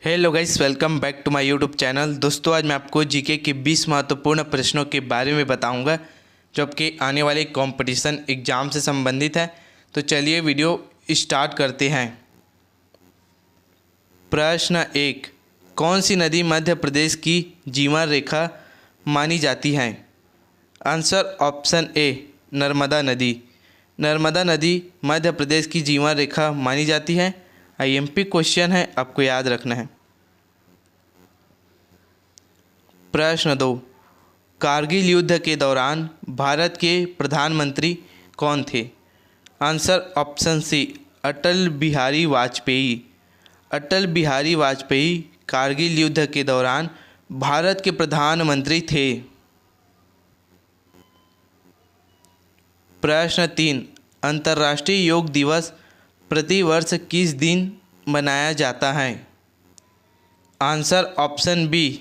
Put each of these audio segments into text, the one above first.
Hello guys, welcome back to my YouTube channel. दोस्तों, आज मैं आपको जीके के 20 महत्वपूर्ण प्रश्नों के बारे में बताऊंगा जो आपके आने वाले कंपटीशन एग्ज़ाम से संबंधित है। तो चलिए वीडियो स्टार्ट करते हैं। प्रश्न 1, कौन सी नदी मध्य प्रदेश की जीवन रेखा मानी जाती है? आंसर ऑप्शन ए, नर्मदा नदी। नर्मदा नदी मध्य प्रदेश की जीवन रेखा मानी जाती है। आईएमपी क्वेश्चन है, आपको याद रखना है। प्रश्न 2, कारगिल युद्ध के दौरान भारत के प्रधानमंत्री कौन थे? आंसर ऑप्शन सी, अटल बिहारी वाजपेयी। अटल बिहारी वाजपेयी कारगिल युद्ध के दौरान भारत के प्रधानमंत्री थे। प्रश्न 3, अंतर्राष्ट्रीय योग दिवस प्रतिवर्ष किस दिन मनाया जाता है? आंसर ऑप्शन बी,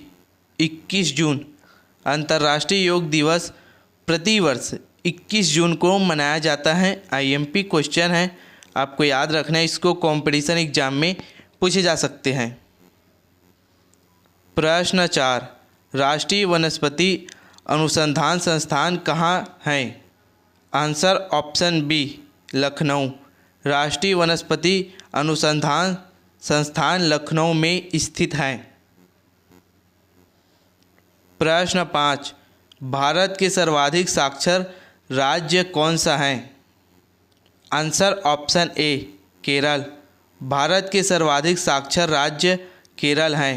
21 जून। अंतर्राष्ट्रीय योग दिवस प्रतिवर्ष 21 जून को मनाया जाता है। आईएमपी क्वेश्चन है, आपको याद रखना है। इसको कंपटीशन एग्जाम में पूछे जा सकते हैं। प्रश्न 4, राष्ट्रीय वनस्पति अनुसंधान संस्थान कहाँ है? Answer option B, Lucknow. राष्ट्रीय वनस्पति अनुसंधान संस्थान लखनऊ में स्थित है। प्रश्न 5, भारत के सर्वाधिक साक्षर राज्य कौन सा है? Answer option A, Kerala. Bharat के सर्वाधिक साक्षर राज्य केरल है।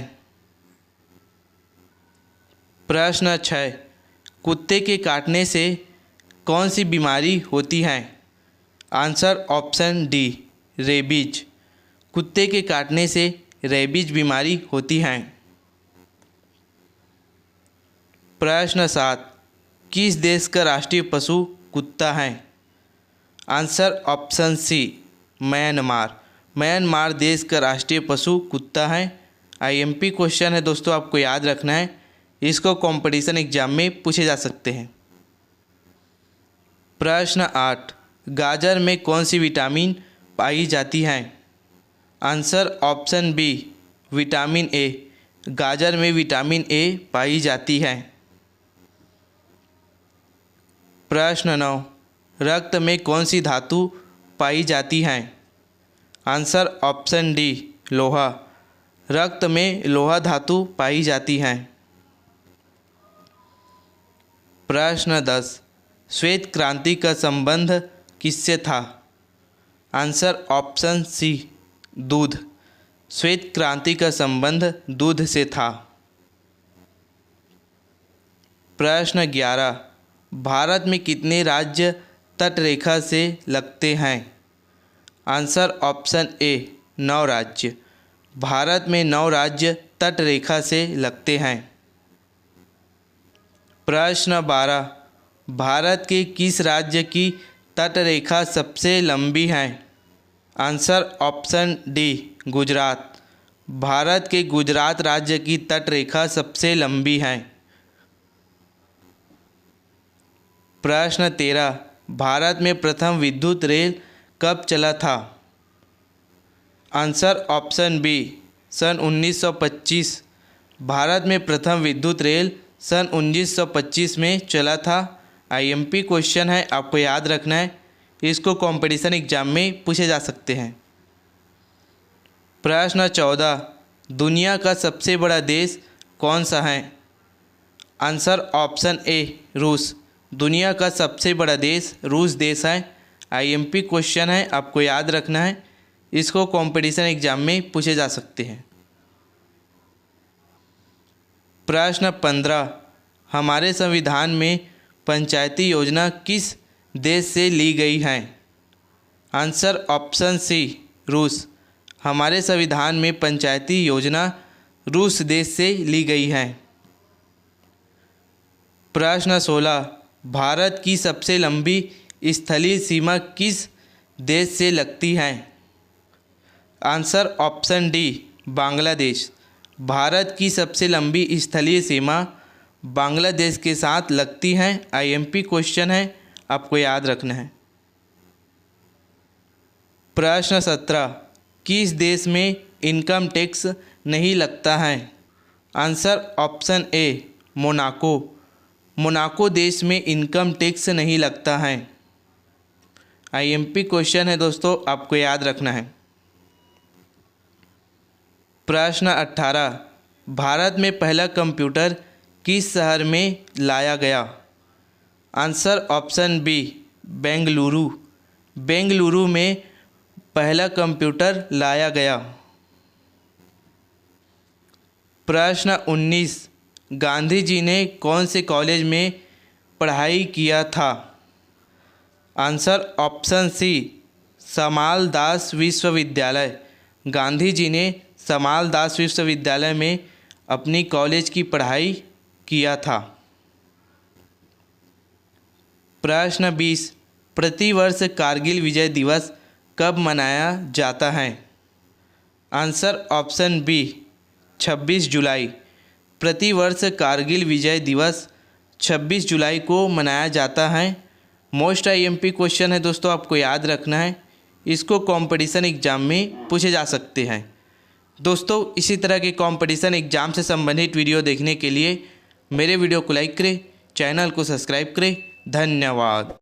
प्रश्न 6, कुत्ते के काटने से कौन सी बीमारी होती है? Answer option D, rabies. कुत्ते के काटने से रेबीज बीमारी होती है। प्रश्न 7, किस देश का राष्ट्रीय पशु कुत्ता है? Answer option C, Myanmar. Myanmar देश का राष्ट्रीय पशु कुत्ता है। आईएमपी क्वेश्चन है दोस्तों, आपको याद रखना है। इसको कंपटीशन एग्जाम में पूछे जा सकते हैं। प्रश्न 8, गाजर में कौन सी विटामिन पाई जाती है? Answer option B, vitamin A. गाजर में विटामिन ए पाई जाती है। प्रश्न 9, रक्त में कौन सी धातु पाई जाती है? आंसर ऑप्शन डी, लोहा। रक्त में लोहा धातु पाई जाती है। प्रश्न 10, श्वेत क्रांति का संबंध किससे था? आंसर ऑप्शन सी, दूध। श्वेत क्रांति का संबंध दूध से था। प्रश्न 11, भारत में कितने राज्य तटरेखा से लगते हैं? आंसर ऑप्शन ए, 9 राज्य। भारत में 9 राज्य तटरेखा से लगते हैं। प्रश्न 12, भारत के किस राज्य की तटरेखा सबसे लंबी है? Answer option D, Gujarat. Bharat के गुजरात राज्य की तटरेखा सबसे लंबी है। प्रश्न 13, भारत में प्रथम विद्युत रेल कब चला था? आंसर ऑप्शन बी, सन 1925। भारत में प्रथम विद्युत रेल सन 1925 में चला था। आईएमपी क्वेश्चन है, आपको याद रखना है। इसको कंपटीशन एग्जाम में पूछे जा सकते हैं। प्रश्न 14, दुनिया का सबसे बड़ा देश कौन सा है? आंसर ऑप्शन ए, रूस। दुनिया का सबसे बड़ा देश रूस देश है। आईएमपी क्वेश्चन है, आपको याद रखना है। इसको कंपटीशन एग्जाम में पूछे जा सकते हैं। प्रश्न 15, हमारे संविधान में पंचायती योजना किस देश से ली गई है? आंसर ऑप्शन सी, रूस। हमारे संविधान में पंचायती योजना रूस देश से ली गई है। प्रश्न 16, भारत की सबसे लंबी स्थलीय सीमा किस देश से लगती है? Answer option D, Bangladesh. Bharat की सबसे लंबी स्थलीय सीमा बांग्लादेश के साथ लगती है। आईएमपी क्वेश्चन है, आपको याद रखना है। प्रश्न 17, किस देश में इनकम टैक्स नहीं लगता है? Answer option A Monaco. Monaco देश में इनकम टैक्स नहीं लगता है। आईएमपी क्वेश्चन है दोस्तों, आपको याद रखना है। प्रश्न 18, भारत में पहला कंप्यूटर किस शहर में लाया गया? Answer option B Bengaluru. Bengaluru में पहला कंप्यूटर लाया गया। प्रश्न 19, गांधी जी ने कौन से कॉलेज में पढ़ाई किया था? आंसर ऑप्शन सी समाल दास विश्वविद्यालय। गांधी जी ने समाल दास विश्वविद्यालय में अपनी कॉलेज की पढ़ाई किया था। प्रश्न 20, प्रतिवर्ष कारगिल विजय दिवस कब मनाया जाता है? आंसर ऑप्शन बी 26 जुलाई। प्रतिवर्ष कारगिल विजय दिवस 26 जुलाई को मनाया जाता है। मोस्ट आईएमपी क्वेश्चन है दोस्तों, आपको याद रखना है। इसको कंपटीशन एग्ज़ाम में पूछे जा सकते हैं। दोस्तों इसी तरह के कंपटीशन एग्ज़ाम से संबंधित वीडियो देखने के लिए मेरे वीडियो को लाइक करें, चैनल को सब्सक्राइब करें। धन्यवाद।